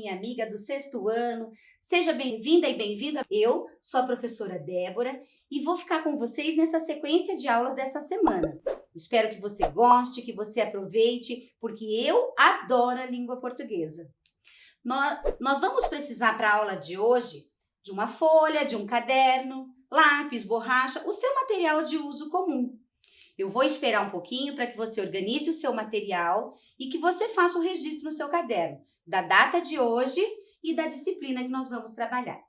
minha amiga do 6º ano. Seja bem-vinda e bem-vinda. Eu sou a professora Débora e vou ficar com vocês nessa sequência de aulas dessa semana. Espero que você goste, que você aproveite, porque eu adoro a língua portuguesa. Nós vamos precisar para a aula de hoje de uma folha, de um caderno, lápis, borracha, o seu material de uso comum. Eu vou esperar um pouquinho para que você organize o seu material e que você faça o registro no seu caderno da data de hoje e da disciplina que nós vamos trabalhar.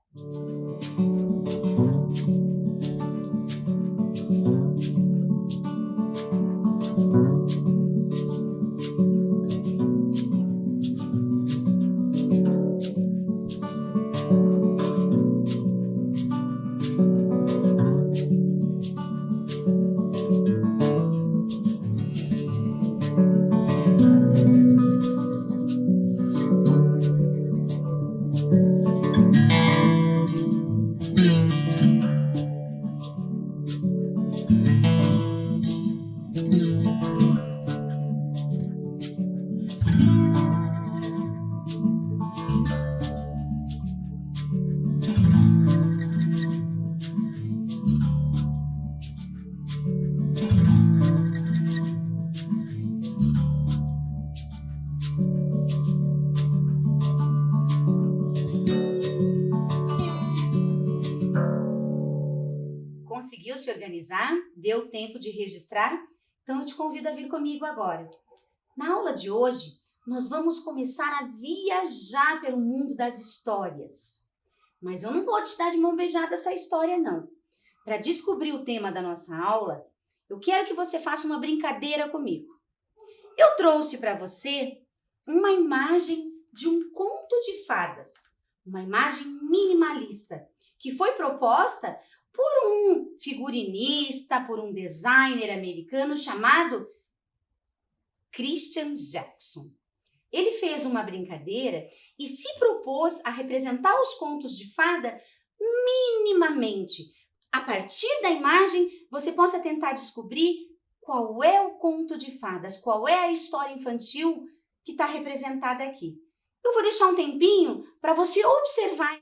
Conseguiu se organizar? Deu tempo de registrar? Então eu te convido a vir comigo agora. Na aula de hoje, nós vamos começar a viajar pelo mundo das histórias. Mas eu não vou te dar de mão beijada essa história, não. Para descobrir o tema da nossa aula, eu quero que você faça uma brincadeira comigo. Eu trouxe para você uma imagem de um conto de fadas, uma imagem minimalista, que foi proposta por um figurinista, por um designer americano chamado Christian Jackson. Ele fez uma brincadeira e se propôs a representar os contos de fada minimamente. A partir da imagem, você possa tentar descobrir qual é o conto de fadas, qual é a história infantil que está representada aqui. Eu vou deixar um tempinho para você observar.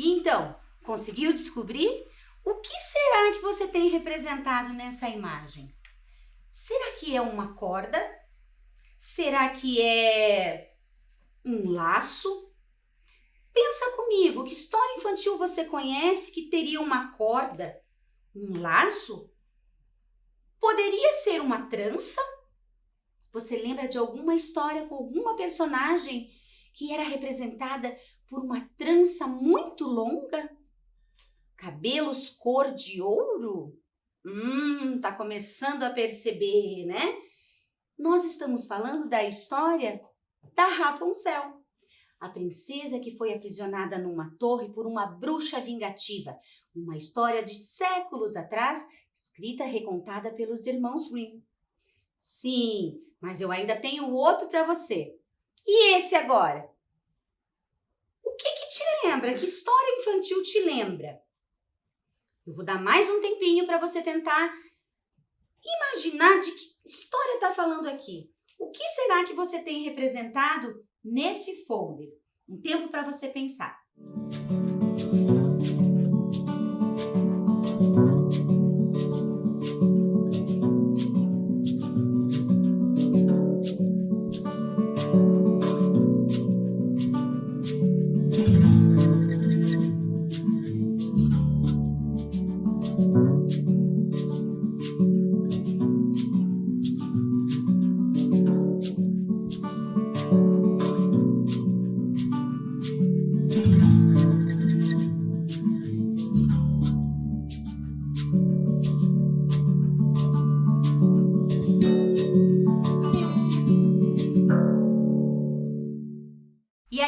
Então, conseguiu descobrir? O que será que você tem representado nessa imagem? Será que é uma corda? Será que é um laço? Pensa comigo, que história infantil você conhece que teria uma corda, um laço? Poderia ser uma trança? Você lembra de alguma história com alguma personagem que era representada por uma trança muito longa? Cabelos cor de ouro? Tá começando a perceber, né? Nós estamos falando da história da Rapunzel, a princesa que foi aprisionada numa torre por uma bruxa vingativa. Uma história de séculos atrás, escrita e recontada pelos irmãos Grimm. Sim, mas eu ainda tenho outro para você. E esse agora? O que te lembra? Que história infantil te lembra? Eu vou dar mais um tempinho para você tentar imaginar de que história está falando aqui. O que será que você tem representado nesse folder? Um tempo para você pensar.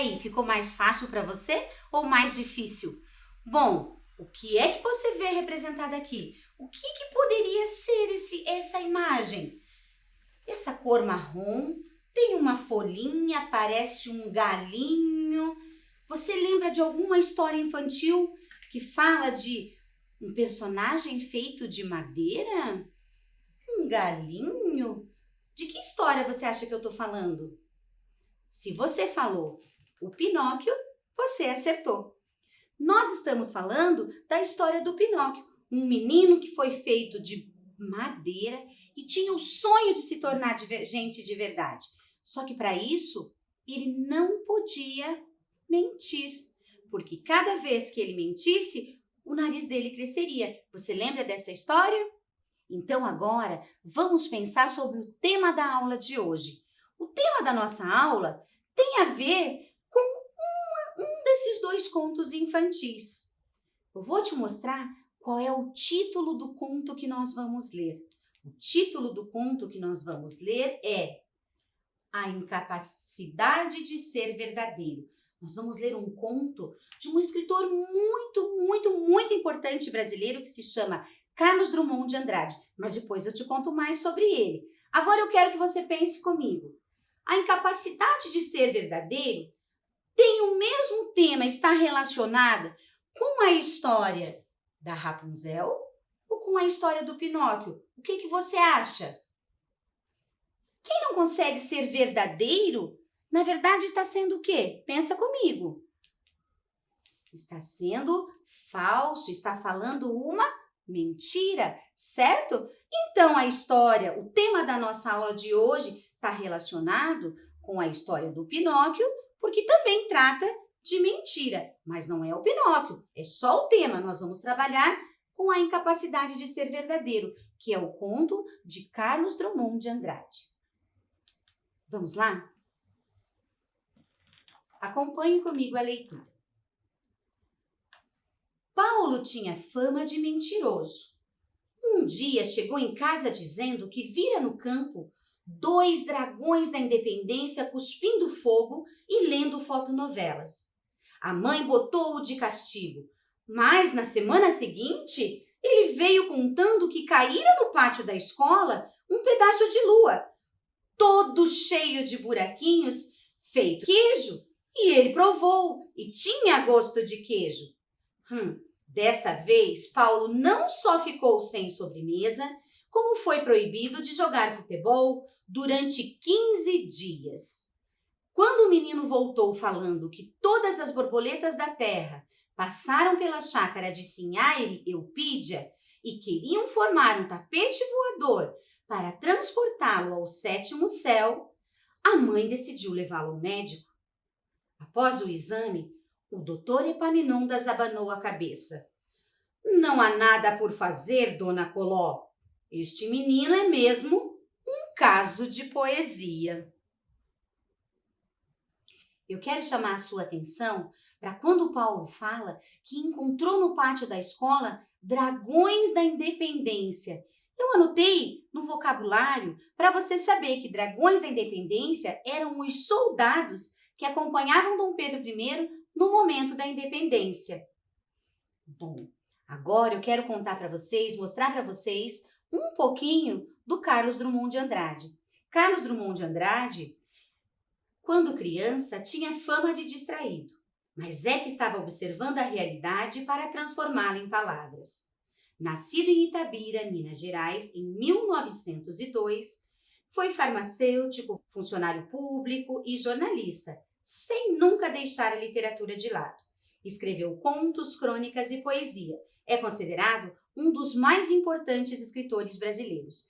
aí, ficou mais fácil para você ou mais difícil? Bom, o que é que você vê representado aqui? O que poderia ser essa imagem? Essa cor marrom tem uma folhinha, parece um galinho. Você lembra de alguma história infantil que fala de um personagem feito de madeira? Um galinho? De que história você acha que eu estou falando? Se você falou o Pinóquio, você acertou. Nós estamos falando da história do Pinóquio, um menino que foi feito de madeira e tinha o sonho de se tornar gente de verdade. Só que para isso, ele não podia mentir, porque cada vez que ele mentisse, o nariz dele cresceria. Você lembra dessa história? Então agora vamos pensar sobre o tema da aula de hoje. O tema da nossa aula tem a ver com um desses dois contos infantis. Eu vou te mostrar qual é o título do conto que nós vamos ler. O título do conto que nós vamos ler é A Incapacidade de Ser Verdadeiro. Nós vamos ler um conto de um escritor muito importante brasileiro que se chama Carlos Drummond de Andrade, mas depois eu te conto mais sobre ele. Agora eu quero que você pense comigo. A incapacidade de ser verdadeiro tem o mesmo tema, está relacionada com a história da Rapunzel ou com a história do Pinóquio? O que você acha? Quem não consegue ser verdadeiro, na verdade está sendo o quê? Pensa comigo. Está sendo falso, está falando uma mentira, certo? Então a história, o tema da nossa aula de hoje está relacionado com a história do Pinóquio, porque também trata de mentira, mas não é o Pinóquio, é só o tema. Nós vamos trabalhar com a incapacidade de ser verdadeiro, que é o conto de Carlos Drummond de Andrade. Vamos lá? Acompanhe comigo a leitura. Paulo tinha fama de mentiroso. Um dia chegou em casa dizendo que vira no campo 2 dragões da independência cuspindo fogo e lendo fotonovelas. A mãe botou-o de castigo, mas na semana seguinte ele veio contando que caíra no pátio da escola um pedaço de lua, todo cheio de buraquinhos, feito queijo, e ele provou e tinha gosto de queijo. Dessa vez, Paulo não só ficou sem sobremesa, como foi proibido de jogar futebol durante 15 dias. Quando o menino voltou falando que todas as borboletas da terra passaram pela chácara de Sinhá e Eupídia e queriam formar um tapete voador para transportá-lo ao 7º céu, a mãe decidiu levá-lo ao médico. Após o exame, o doutor Epaminondas abanou a cabeça. Não há nada por fazer, dona Coló. Este menino é mesmo um caso de poesia. Eu quero chamar a sua atenção para quando Paulo fala que encontrou no pátio da escola dragões da independência. Eu anotei no vocabulário para você saber que dragões da independência eram os soldados que acompanhavam Dom Pedro I no momento da independência. Bom, agora eu quero contar para vocês, mostrar para vocês um pouquinho do Carlos Drummond de Andrade. Carlos Drummond de Andrade, quando criança, tinha fama de distraído, mas é que estava observando a realidade para transformá-la em palavras. Nascido em Itabira, Minas Gerais, em 1902, foi farmacêutico, funcionário público e jornalista, sem nunca deixar a literatura de lado. Escreveu contos, crônicas e poesia. É considerado um dos mais importantes escritores brasileiros.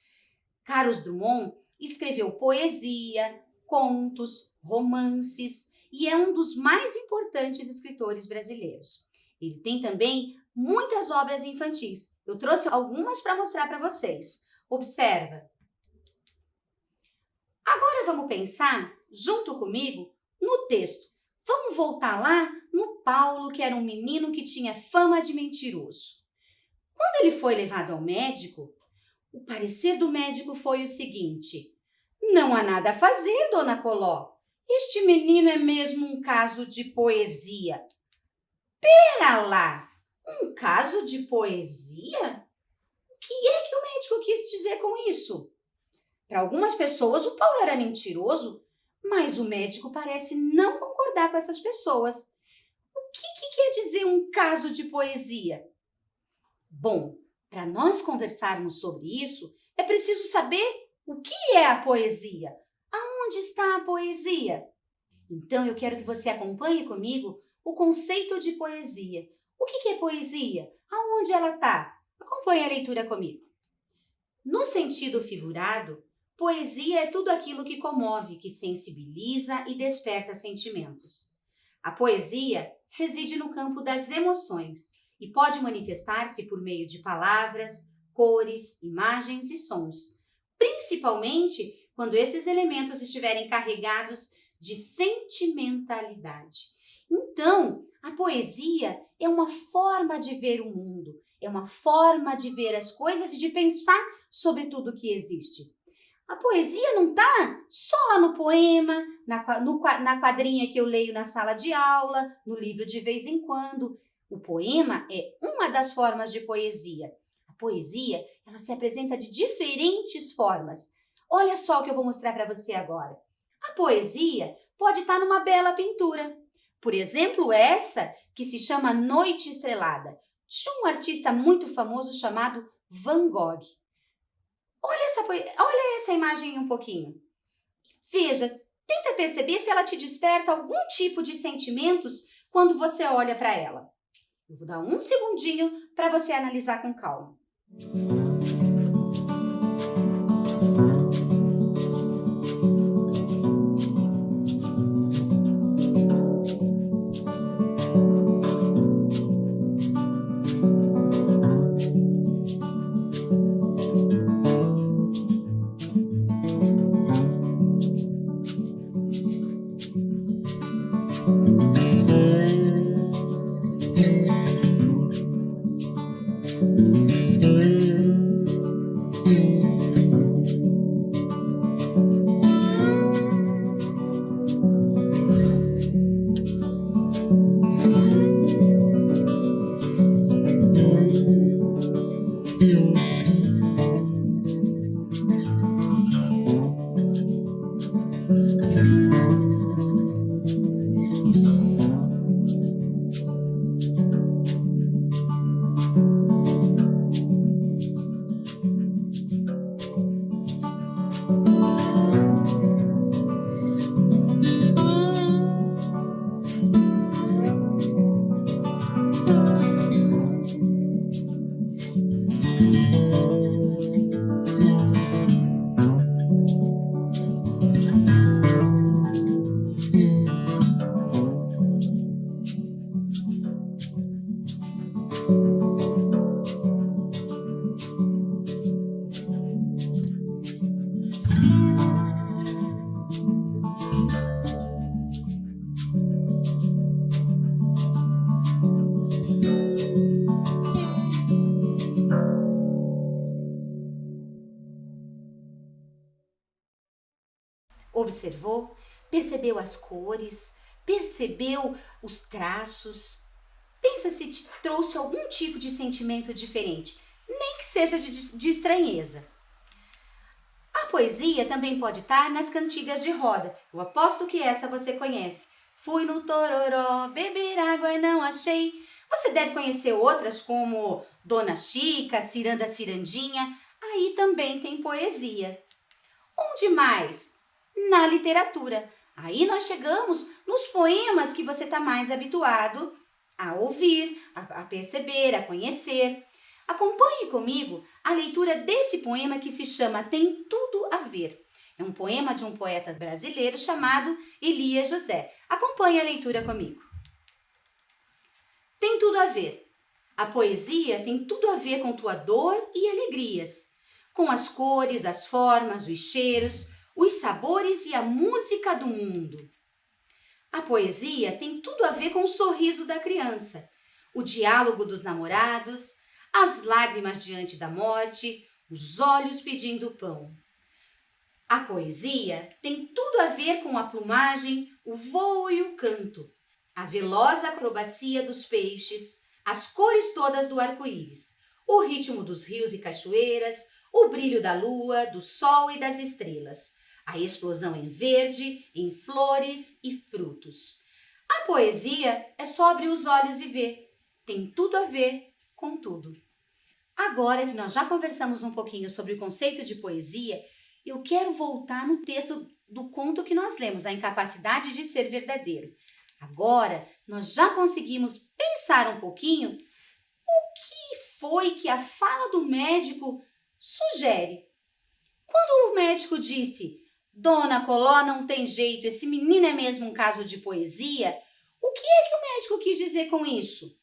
Carlos Drummond escreveu poesia, contos, romances e é um dos mais importantes escritores brasileiros. Ele tem também muitas obras infantis. Eu trouxe algumas para mostrar para vocês. Observa. Agora vamos pensar, junto comigo, no texto. Vamos voltar lá no Paulo, que era um menino que tinha fama de mentiroso. Quando ele foi levado ao médico, o parecer do médico foi o seguinte: não há nada a fazer, dona Coló. este menino é mesmo um caso de poesia. Pera lá, um caso de poesia? O que é que o médico quis dizer com isso? Para algumas pessoas, o Paulo era mentiroso, mas o médico parece não concordar com essas pessoas. O que quer dizer um caso de poesia? Bom, para nós conversarmos sobre isso, é preciso saber o que é a poesia. Aonde está a poesia? Então, eu quero que você acompanhe comigo o conceito de poesia. O que é poesia? Aonde ela está? Acompanhe a leitura comigo. No sentido figurado, poesia é tudo aquilo que comove, que sensibiliza e desperta sentimentos. A poesia reside no campo das emoções e pode manifestar-se por meio de palavras, cores, imagens e sons, principalmente quando esses elementos estiverem carregados de sentimentalidade. Então, a poesia é uma forma de ver o mundo, é uma forma de ver as coisas e de pensar sobre tudo que existe. A poesia não está só lá no poema, na quadrinha que eu leio na sala de aula, no livro de vez em quando. O poema é uma das formas de poesia. A poesia, ela se apresenta de diferentes formas. Olha só o que eu vou mostrar para você agora. A poesia pode estar numa bela pintura. Por exemplo, essa que se chama Noite Estrelada, de um artista muito famoso chamado Van Gogh. Olha essa imagem um pouquinho. Veja, tenta perceber se ela te desperta algum tipo de sentimentos quando você olha para ela. Eu vou dar um segundinho para você analisar com calma. Observou? Percebeu as cores? Percebeu os traços? Pensa se te trouxe algum tipo de sentimento diferente, nem que seja de estranheza. A poesia também pode estar nas cantigas de roda. Eu aposto que essa você conhece. Fui no Tororó, beber água e não achei. Você deve conhecer outras como Dona Chica, Ciranda Cirandinha. Aí também tem poesia. Onde mais? Na literatura. Aí nós chegamos nos poemas que você está mais habituado a ouvir, a perceber, a conhecer. Acompanhe comigo a leitura desse poema que se chama Tem Tudo a Ver. É um poema de um poeta brasileiro chamado Elias José. Acompanhe a leitura comigo. Tem tudo a ver. A poesia tem tudo a ver com tua dor e alegrias, com as cores, as formas, os cheiros, os sabores e a música do mundo. A poesia tem tudo a ver com o sorriso da criança, o diálogo dos namorados, as lágrimas diante da morte, os olhos pedindo pão. A poesia tem tudo a ver com a plumagem, o vôo e o canto, a veloz acrobacia dos peixes, as cores todas do arco-íris, o ritmo dos rios e cachoeiras, o brilho da lua, do sol e das estrelas, a explosão em verde, em flores e frutos. A poesia é só abrir os olhos e ver. Tem tudo a ver com tudo. Agora que nós já conversamos um pouquinho sobre o conceito de poesia, eu quero voltar no texto do conto que nós lemos, A Incapacidade de Ser Verdadeiro. Agora, nós já conseguimos pensar um pouquinho o que foi que a fala do médico sugere. Quando o médico disse, Dona Coló, não tem jeito, esse menino é mesmo um caso de poesia, o que é que o médico quis dizer com isso?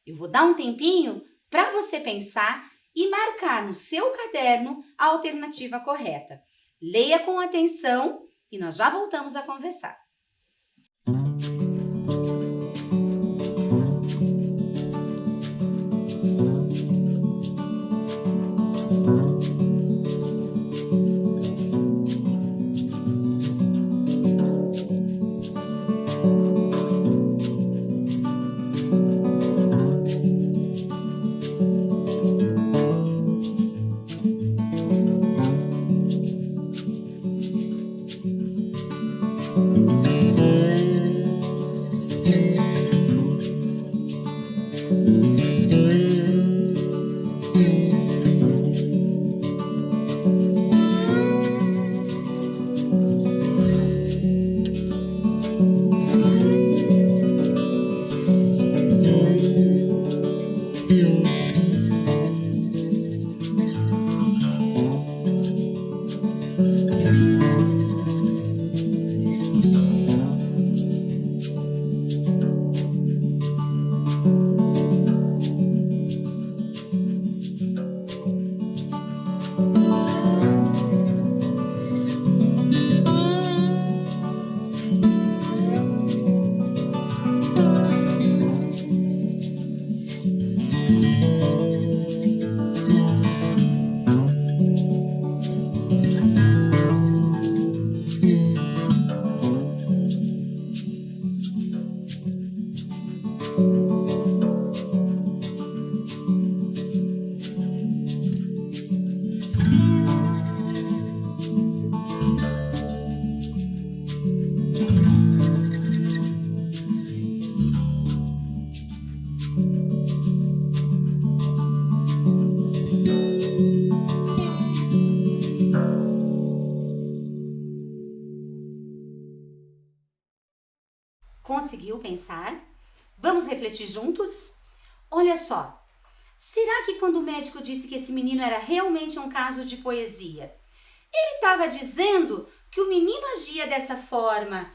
Eu vou dar um tempinho para você pensar e marcar no seu caderno a alternativa correta. Leia com atenção e nós já voltamos a conversar. Conseguiu pensar? Vamos refletir juntos? Olha só, será que quando o médico disse que esse menino era realmente um caso de poesia, ele estava dizendo que o menino agia dessa forma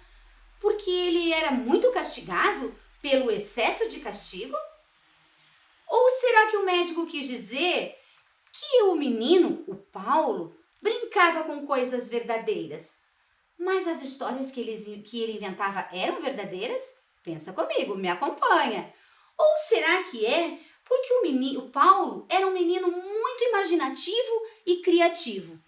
porque ele era muito castigado pelo excesso de castigo? Ou será que o médico quis dizer que o menino, o Paulo, brincava com coisas verdadeiras? Mas as histórias que ele inventava eram verdadeiras? Pensa comigo, me acompanha. Ou será que é porque o Paulo era um menino muito imaginativo e criativo?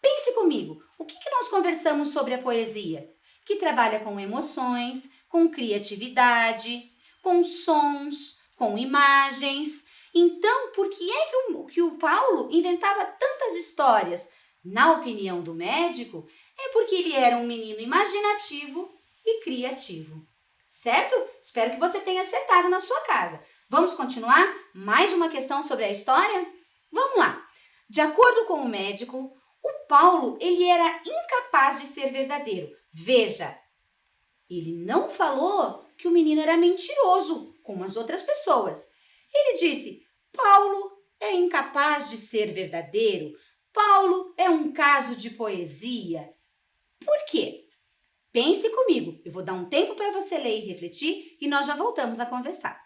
Pense comigo, o que nós conversamos sobre a poesia? Que trabalha com emoções, com criatividade, com sons, com imagens. Então, por que é que o Paulo inventava tantas histórias? Na opinião do médico, é porque ele era um menino imaginativo e criativo. Certo? Espero que você tenha acertado na sua casa. Vamos continuar? Mais uma questão sobre a história? Vamos lá. De acordo com o médico, o Paulo ele era incapaz de ser verdadeiro. Veja, ele não falou que o menino era mentiroso, como as outras pessoas. Ele disse, Paulo é incapaz de ser verdadeiro. Paulo é um caso de poesia. Por quê? Pense comigo. Eu vou dar um tempo para você ler e refletir e nós já voltamos a conversar.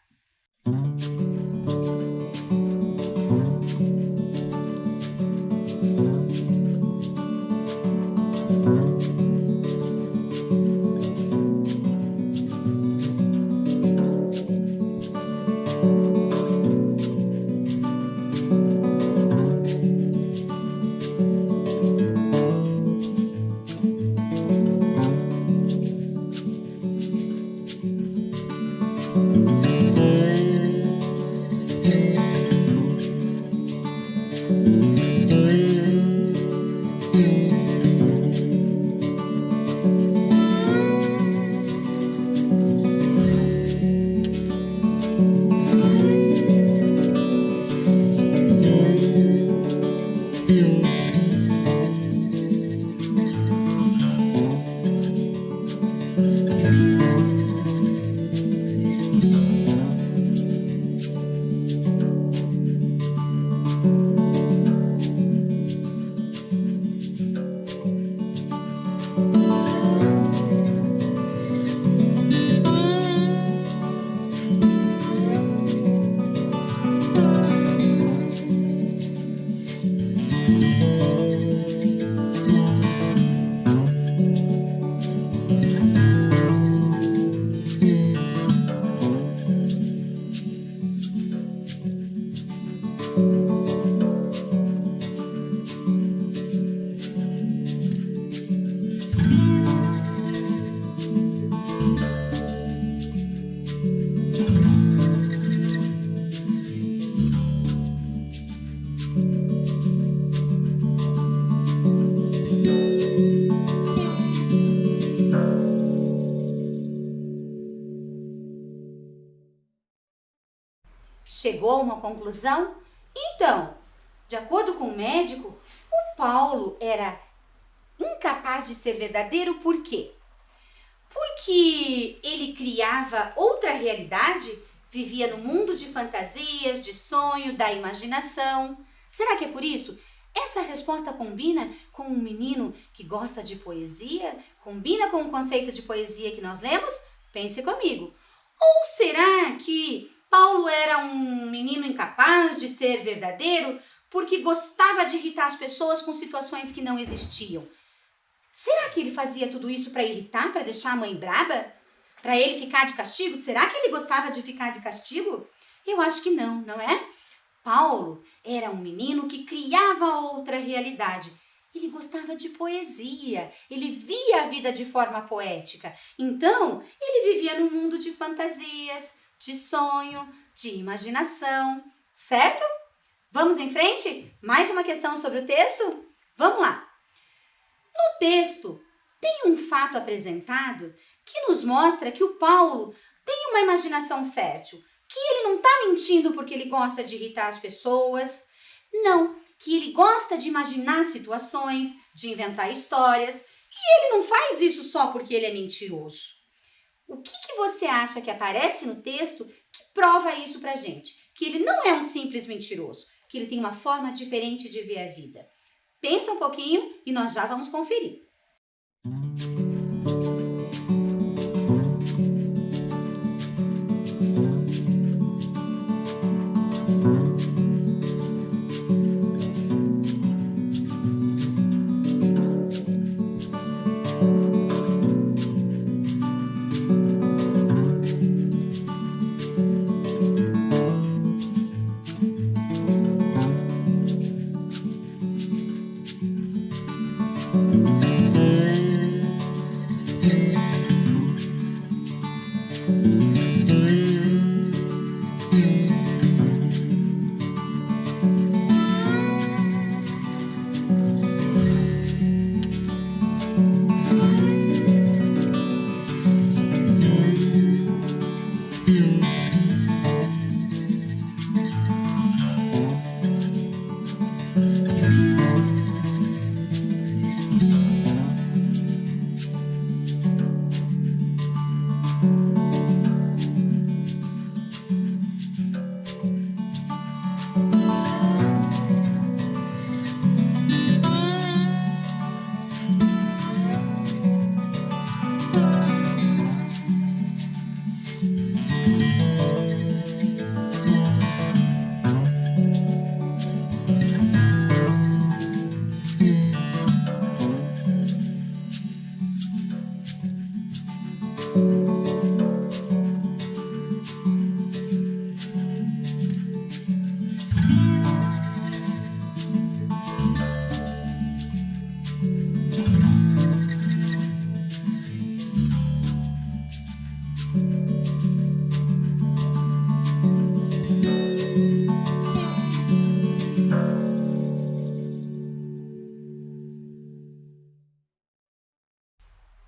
chegou a uma conclusão? Então, de acordo com o médico, o Paulo era incapaz de ser verdadeiro por quê? Porque ele criava outra realidade, vivia no mundo de fantasias, de sonho, da imaginação. Será que é por isso? Essa resposta combina com um menino que gosta de poesia? Combina com o conceito de poesia que nós lemos? Pense comigo. Ou será que Paulo era um menino incapaz de ser verdadeiro porque gostava de irritar as pessoas com situações que não existiam? Será que ele fazia tudo isso para irritar, para deixar a mãe braba? Para ele ficar de castigo? Será que ele gostava de ficar de castigo? Eu acho que não, não é? Paulo era um menino que criava outra realidade. Ele gostava de poesia, ele via a vida de forma poética. Então, ele vivia num mundo de fantasias, de sonho, de imaginação, certo? Vamos em frente? Mais uma questão sobre o texto? Vamos lá! No texto, tem um fato apresentado que nos mostra que o Paulo tem uma imaginação fértil, que ele não está mentindo porque ele gosta de irritar as pessoas, não, que ele gosta de imaginar situações, de inventar histórias, e ele não faz isso só porque ele é mentiroso. O que você acha que aparece no texto que prova isso pra gente? Que ele não é um simples mentiroso, que ele tem uma forma diferente de ver a vida. Pensa um pouquinho e nós já vamos conferir.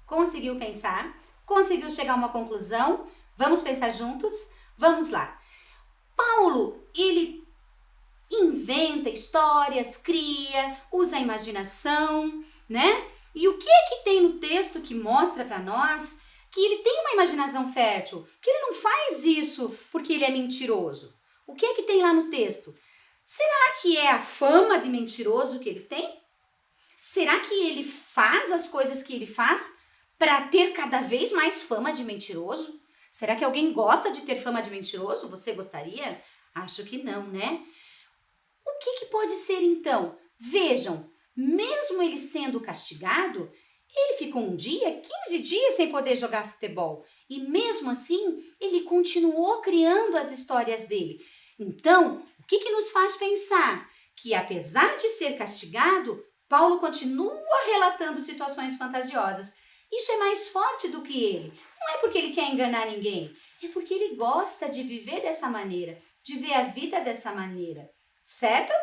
Conseguiu pensar? Conseguiu chegar a uma conclusão? Vamos pensar juntos? Vamos lá. Paulo, ele inventa histórias, cria, usa a imaginação, né? E o que é que tem no texto que mostra para nós que ele tem uma imaginação fértil? Que ele não faz isso porque ele é mentiroso. O que é que tem lá no texto? Será que é a fama de mentiroso que ele tem? Será que ele faz as coisas que ele faz para ter cada vez mais fama de mentiroso? Será que alguém gosta de ter fama de mentiroso? Você gostaria? Acho que não, né? O que pode ser então? Vejam, mesmo ele sendo castigado, ele ficou 1 dia, 15 dias sem poder jogar futebol. E mesmo assim, ele continuou criando as histórias dele. Então, o que nos faz pensar? Que apesar de ser castigado, Paulo continua relatando situações fantasiosas. Isso é mais forte do que ele. Não é porque ele quer enganar ninguém, é porque ele gosta de viver dessa maneira, de ver a vida dessa maneira. Certo?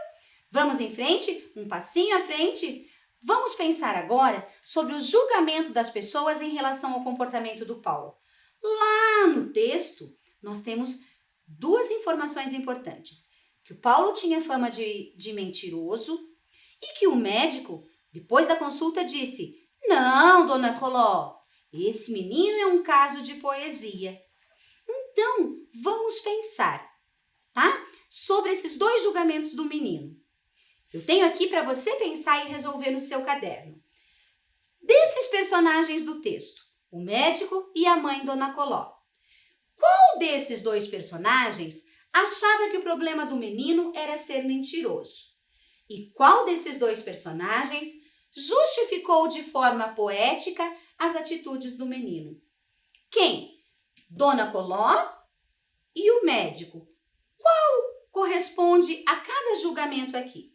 Vamos em frente? Um passinho à frente? Vamos pensar agora sobre o julgamento das pessoas em relação ao comportamento do Paulo. Lá no texto, nós temos duas informações importantes. Que o Paulo tinha fama de mentiroso e que o médico, depois da consulta, disse: não, dona Coló, esse menino é um caso de poesia. Então, vamos pensar, tá? Sobre esses dois julgamentos do menino. Eu tenho aqui para você pensar e resolver no seu caderno. Desses personagens do texto, o médico e a mãe Dona Coló, qual desses dois personagens achava que o problema do menino era ser mentiroso? E qual desses dois personagens justificou de forma poética as atitudes do menino? Quem? Dona Coló e o médico. Qual corresponde a cada julgamento aqui?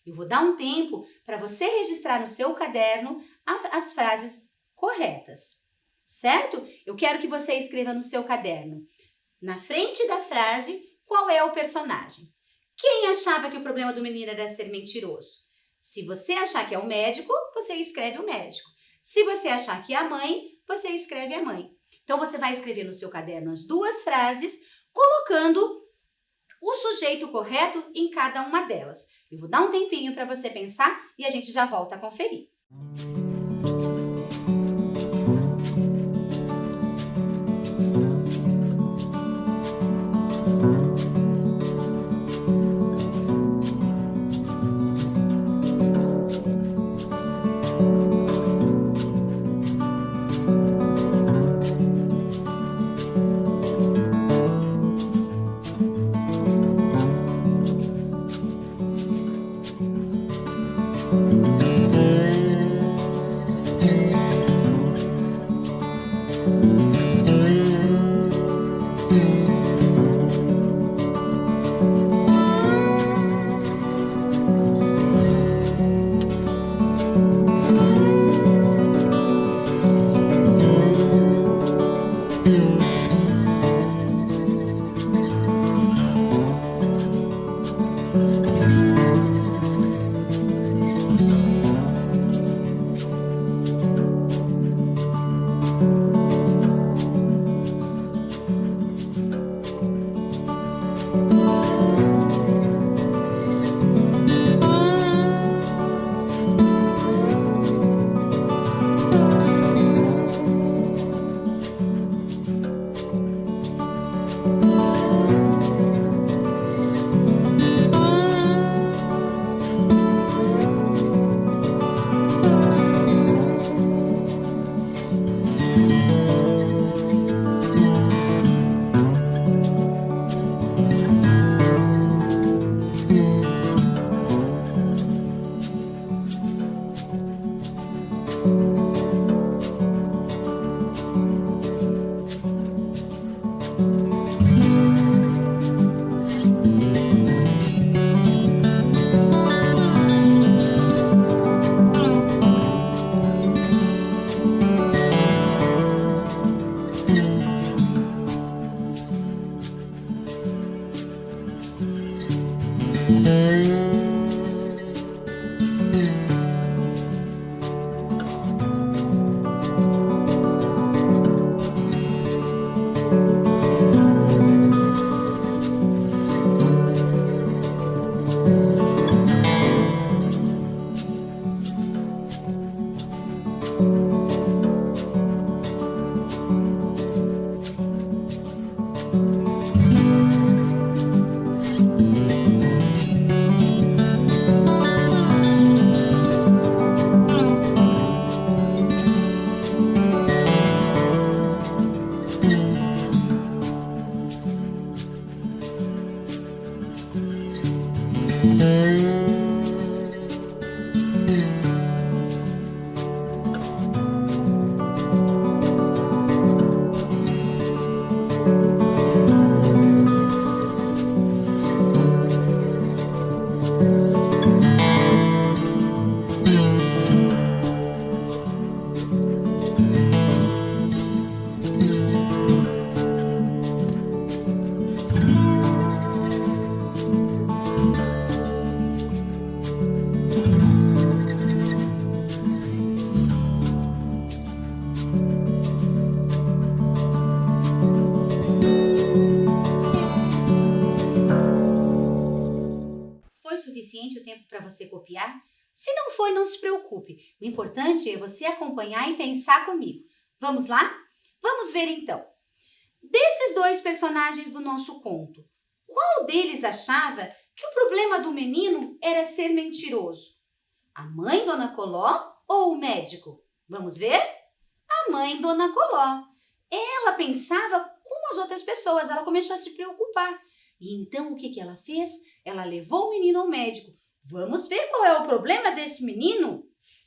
Eu vou dar um tempo para você registrar no seu caderno as frases corretas, certo? Eu quero que você escreva no seu caderno, na frente da frase, qual é o personagem. Quem achava que o problema do menino era ser mentiroso? Se você achar que é o médico, você escreve o médico. Se você achar que é a mãe, você escreve a mãe. Então, você vai escrever no seu caderno as duas frases, colocando o sujeito correto em cada uma delas. Eu vou dar um tempinho para você pensar e a gente já volta a conferir. você copiar? Se não foi, não se preocupe. O importante é você acompanhar e pensar comigo. Vamos lá? Vamos ver então. Desses dois personagens do nosso conto, qual deles achava que o problema do menino era ser mentiroso? A mãe Dona Coló ou o médico? Vamos ver? A mãe Dona Coló. Ela pensava como as outras pessoas, ela começou a se preocupar. E então o que ela fez? Ela levou o menino ao médico. Vamos ver qual é o problema desse menino,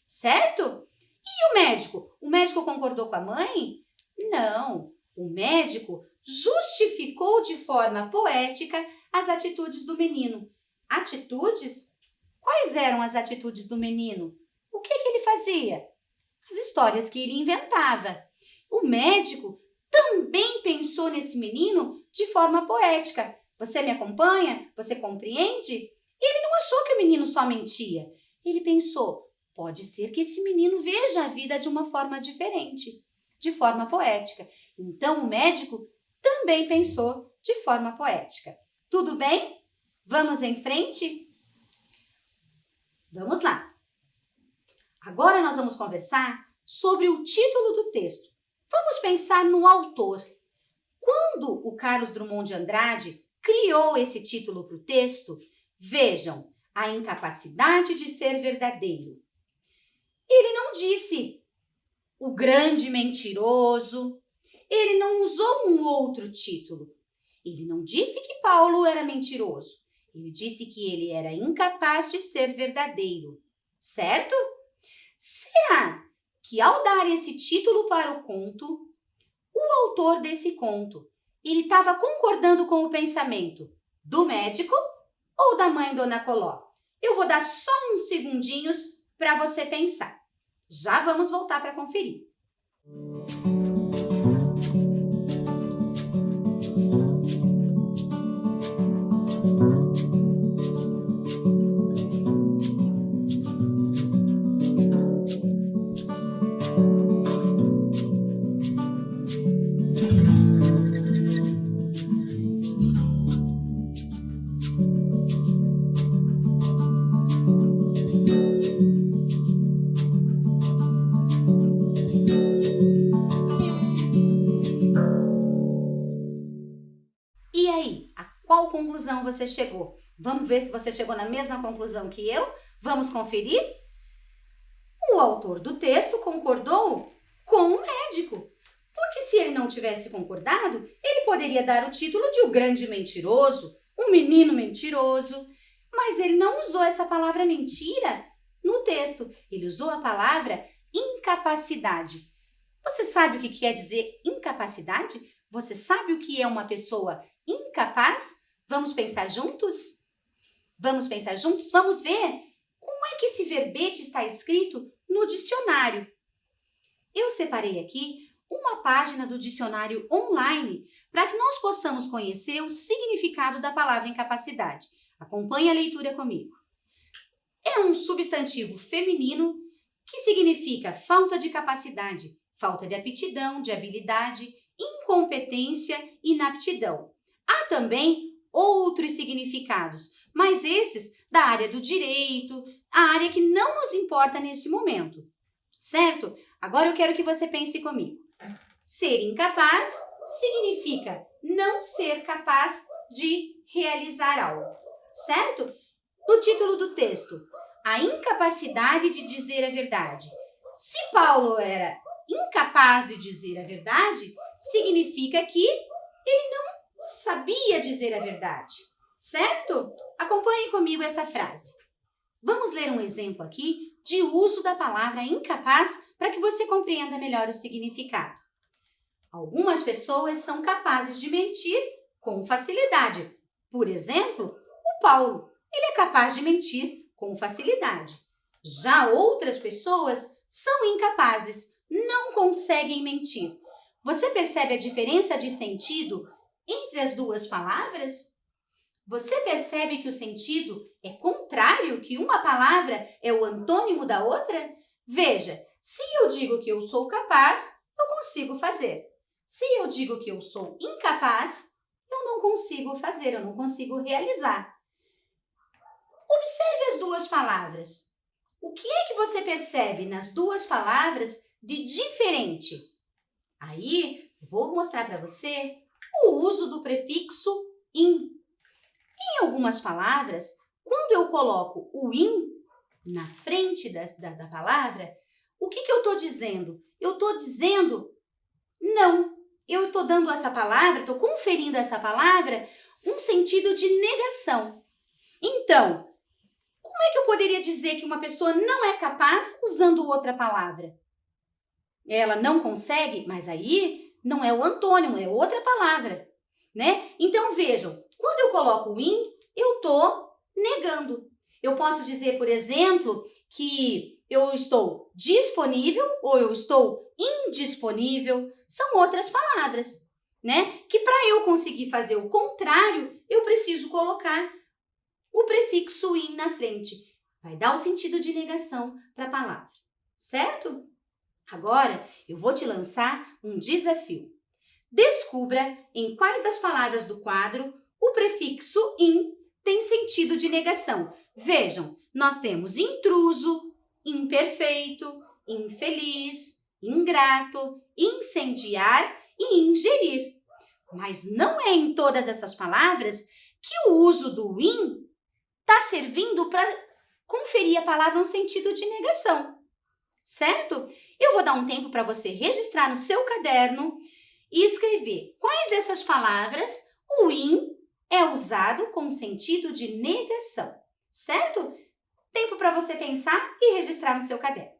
certo? E o médico? O médico concordou com a mãe? Não. O médico justificou de forma poética as atitudes do menino. Atitudes? Quais eram as atitudes do menino? O que ele fazia? As histórias que ele inventava. O médico também pensou nesse menino de forma poética. Você me acompanha? Você compreende? Ele não achou que o menino só mentia. Ele pensou, pode ser que esse menino veja a vida de uma forma diferente, de forma poética. Então, o médico também pensou de forma poética. Tudo bem? Vamos em frente? Vamos lá. Agora nós vamos conversar sobre o título do texto. Vamos pensar no autor. Quando o Carlos Drummond de Andrade criou esse título para o texto, vejam, a incapacidade de ser verdadeiro. Ele não disse o grande mentiroso, ele não usou um outro título. Ele não disse que Paulo era mentiroso, ele disse que ele era incapaz de ser verdadeiro, certo? Será que ao dar esse título para o conto, o autor desse conto, ele estava concordando com o pensamento do médico ou da mãe Dona Coló? Eu vou dar só uns segundinhos para você pensar. Já vamos voltar para conferir. E aí, a qual conclusão você chegou? Vamos ver se você chegou na mesma conclusão que eu? Vamos conferir? O autor do texto concordou com o médico. Porque se ele não tivesse concordado, ele poderia dar o título de o grande mentiroso, o menino mentiroso. Mas ele não usou essa palavra mentira no texto. Ele usou a palavra incapacidade. Você sabe o que quer dizer incapacidade? Você sabe o que é uma pessoa incapaz? Vamos pensar juntos? Vamos pensar juntos? Vamos ver como é que esse verbete está escrito no dicionário. Eu separei aqui uma página do dicionário online para que nós possamos conhecer o significado da palavra incapacidade. Acompanhe a leitura comigo. É um substantivo feminino que significa falta de capacidade, falta de aptidão, de habilidade, incompetência, inaptidão. Há também outros significados, mas esses da área do direito, a área que não nos importa nesse momento. Certo? Agora eu quero que você pense comigo. Ser incapaz significa não ser capaz de realizar algo. Certo? No título do texto, a incapacidade de dizer a verdade. Se Paulo era incapaz de dizer a verdade, significa que ele não sabia dizer a verdade, certo? Acompanhe comigo essa frase. Vamos ler um exemplo aqui de uso da palavra incapaz para que você compreenda melhor o significado. Algumas pessoas são capazes de mentir com facilidade. Por exemplo, o Paulo. Ele é capaz de mentir com facilidade. Já outras pessoas são incapazes, não conseguem mentir. Você percebe a diferença de sentido entre as duas palavras? Você percebe que o sentido é contrário, que uma palavra é o antônimo da outra? Veja, se eu digo que eu sou capaz, eu consigo fazer. Se eu digo que eu sou incapaz, eu não consigo fazer, eu não consigo realizar. Observe as duas palavras. O que é que você percebe nas duas palavras de diferente? Aí, vou mostrar para você o uso do prefixo in. Em algumas palavras, quando eu coloco o in na frente da palavra, o que eu estou dizendo? Eu estou dizendo não. Eu estou dando essa palavra, estou conferindo a essa palavra um sentido de negação. Então, como é que eu poderia dizer que uma pessoa não é capaz usando outra palavra? Ela não consegue, mas aí não é o antônimo, é outra palavra, né? Então, vejam, quando eu coloco o in, eu estou negando. Eu posso dizer, por exemplo, que eu estou disponível ou eu estou indisponível. São outras palavras, né? Que para eu conseguir fazer o contrário, eu preciso colocar o prefixo in na frente. Vai dar o sentido de negação para a palavra, certo? Agora, eu vou te lançar um desafio. Descubra em quais das palavras do quadro o prefixo in tem sentido de negação. Vejam, nós temos intruso, imperfeito, infeliz, ingrato, incendiar e ingerir. Mas não é em todas essas palavras que o uso do in está servindo para conferir a palavra um sentido de negação, certo? Eu vou dar um tempo para você registrar no seu caderno e escrever quais dessas palavras o in é usado com sentido de negação, certo? Tempo para você pensar e registrar no seu caderno.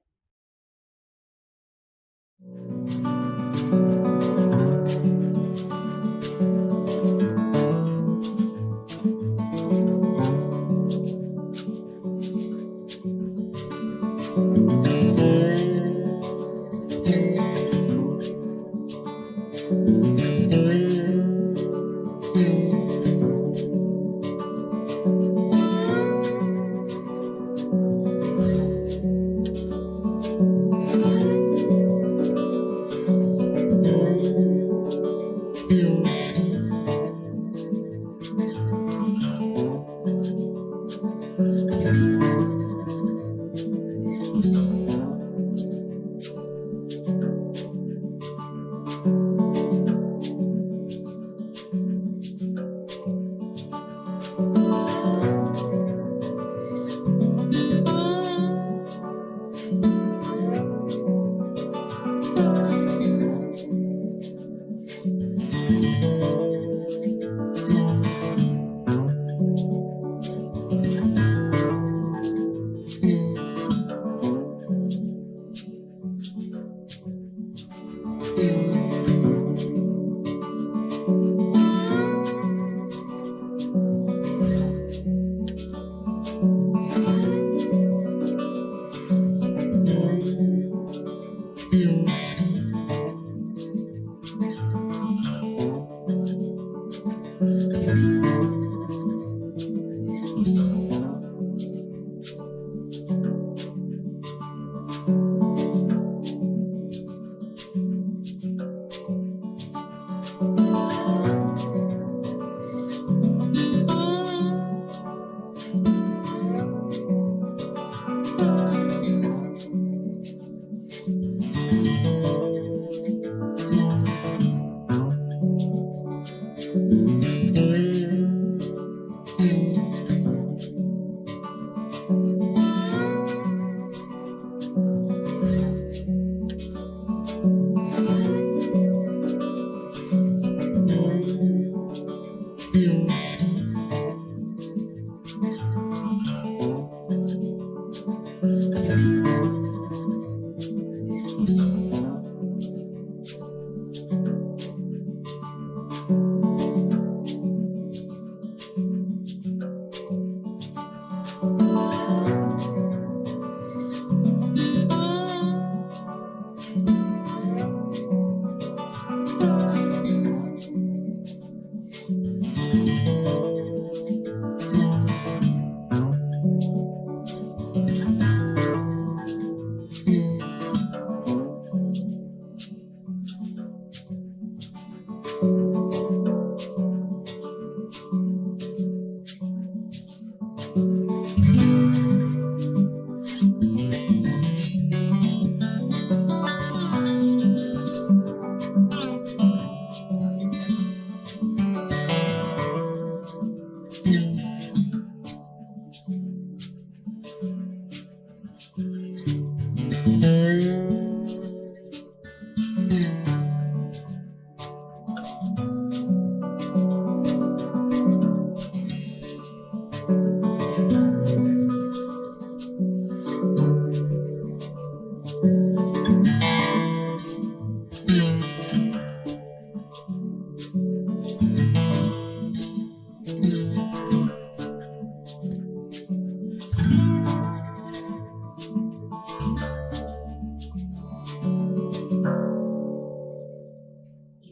E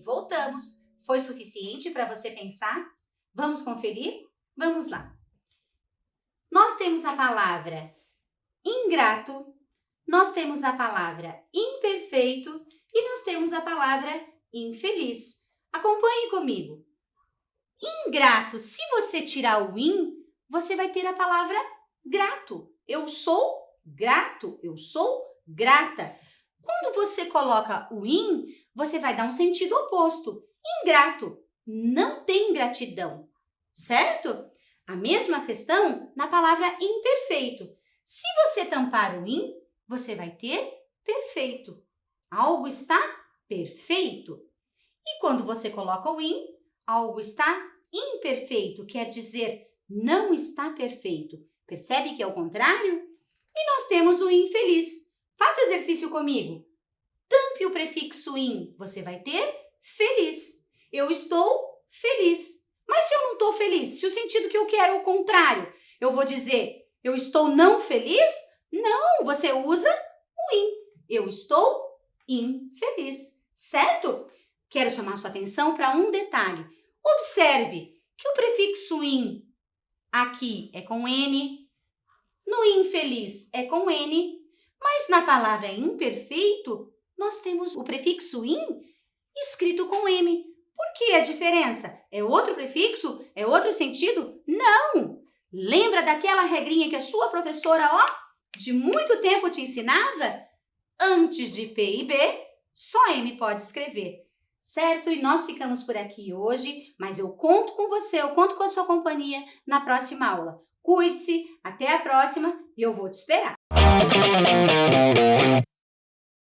voltamos. Foi suficiente para você pensar? Vamos conferir? Vamos lá. Nós temos a palavra ingrato, nós temos a palavra imperfeito e nós temos a palavra infeliz. Acompanhe comigo. Ingrato, se você tirar o in, você vai ter a palavra grato. Eu sou grato, eu sou grata. Quando você coloca o in, você vai dar um sentido oposto. Ingrato, não tem gratidão, certo? A mesma questão na palavra imperfeito. Se você tampar o in, você vai ter perfeito. Algo está perfeito. E quando você coloca o in, algo está imperfeito, quer dizer, não está perfeito. Percebe que é o contrário? E nós temos o infeliz. Faça o exercício comigo. Tampe o prefixo in, você vai ter feliz. Eu estou feliz. Mas se eu não estou feliz, se o sentido que eu quero é o contrário, eu vou dizer, eu estou não feliz? Não, você usa o in. Eu estou infeliz, certo? Quero chamar sua atenção para um detalhe. Observe que o prefixo in aqui é com N, no infeliz é com N, mas na palavra imperfeito, nós temos o prefixo in escrito com M. Por que a diferença? É outro prefixo? É outro sentido? Não! Lembra daquela regrinha que a sua professora, de muito tempo te ensinava? Antes de P e B, só M pode escrever. Certo? E nós ficamos por aqui hoje, mas eu conto com você, eu conto com a sua companhia na próxima aula. Cuide-se, até a próxima e eu vou te esperar.